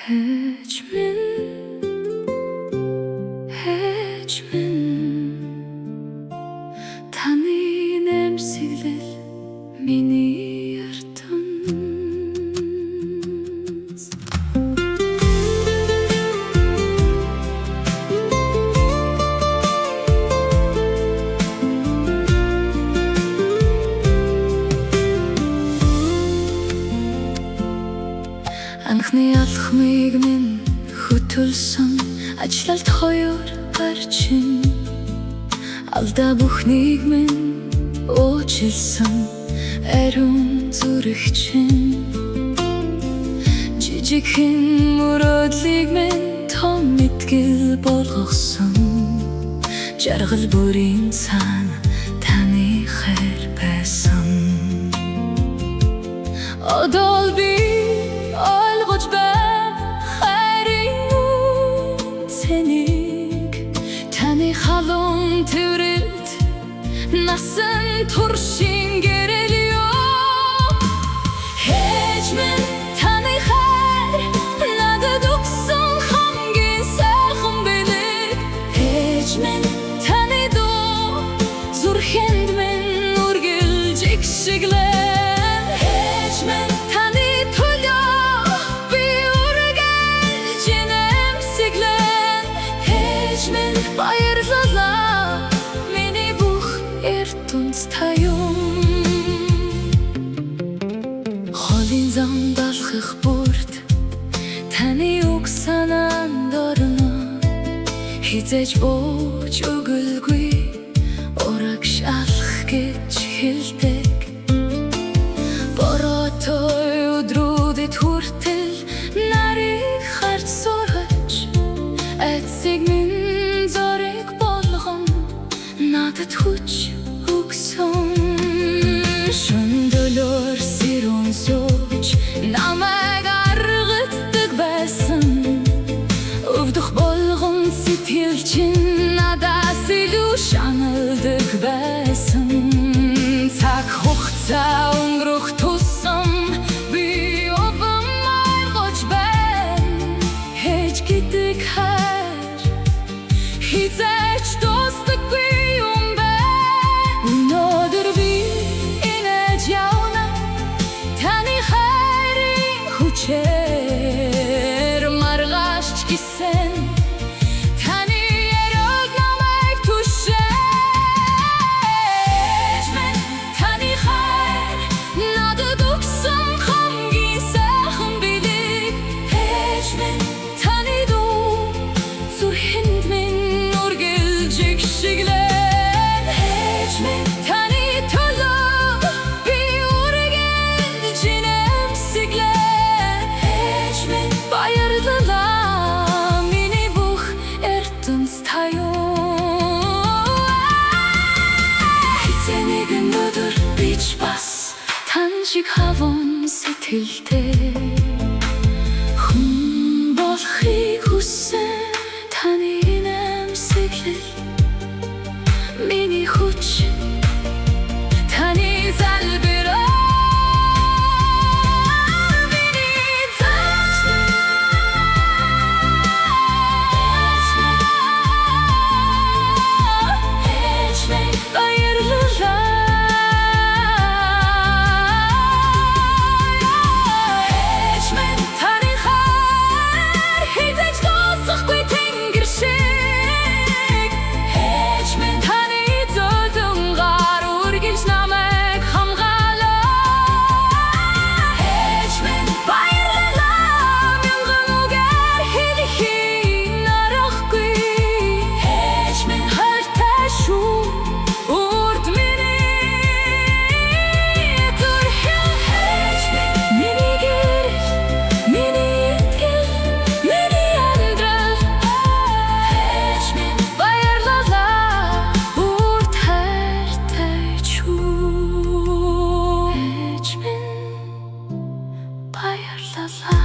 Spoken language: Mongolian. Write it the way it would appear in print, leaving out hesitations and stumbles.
Heç min Tanıyın emsiler Mini yırtınız Анхны алхмыг минь хөтөлсөн Ажлалт хоёр гарчин Алдаа бүхнийг минь уучлсан Ариун зүрх чинь Жижигхэн мөрөөдлийг минь том мэтгэл болгосон Жаргал бүрийн цаана таны хайр байсан Одол би ойлгож байна хайрын үнцнийг Таны халуун төврөлт насан туршин гэрэлё Heç min таны хайр надад өгсөн хамгийн сайхан бэлэг Heç min таны дуу зүрхэнд минь үргэлж шиглэн Heç min таны төлөө би үргэлж эмсэглэн Heç min баярлалаа миний бүх эрт үнц та юм Холын зам далхах бүрт таны үг санаанд орно Хизээж бууж өгөлгүй урагшаалах гэж хэлдэг Бороотой өдрүүдэд хүртэл нарыг харж сургаж Эцэг минь зориг болгон надад хүч өгсөн Шөндөлөөр сэрүүн сууж намайг аргаддаг байсан Өвдөх болгон сэтгэл чинь надаас илүү шаналдаг байсан Цаг хугацаа өнгөрөх тусам би овон ойлгож байна Heç гэдэг хайр хизээч дуустдаггүй юм байна Өнөөдөр би инээж явна таны хайрын хүчээр маргааш ч гэсэн таны яриг намайг түшээж Мен таны хайр надад өгсөн хамгийн сайхан бэлэг Heç min таны дуу зүрхэнд минь үргэлж шиглэн Heç min таны төлөө би үргэлж эмсэглэн Heç min баярлалаа миний бүх эрт үнц та юм Хэзээ нэгэн өдөр би ч бас тань шиг хаван сэтгэлтэй Хүн болохыг хүссэн таны эмсэглэл Миний хүч таны залбирал Миний Heç min баярлалаа Heç min таны хайр хизээж дуусахгүй тэнгэр шиг Heç min таны зөөлөн гар үргэлж намайг хамгаалаа Heç min баярлалаа мянган үгээр хэлэхийн аргагүй Heç min хайртай шүү урд миний зүрхэн Heç min миний гэрэл миний итгэл миний амьдрал Heç min баярлалаа урд хайртай шүү Heç min баярлалаа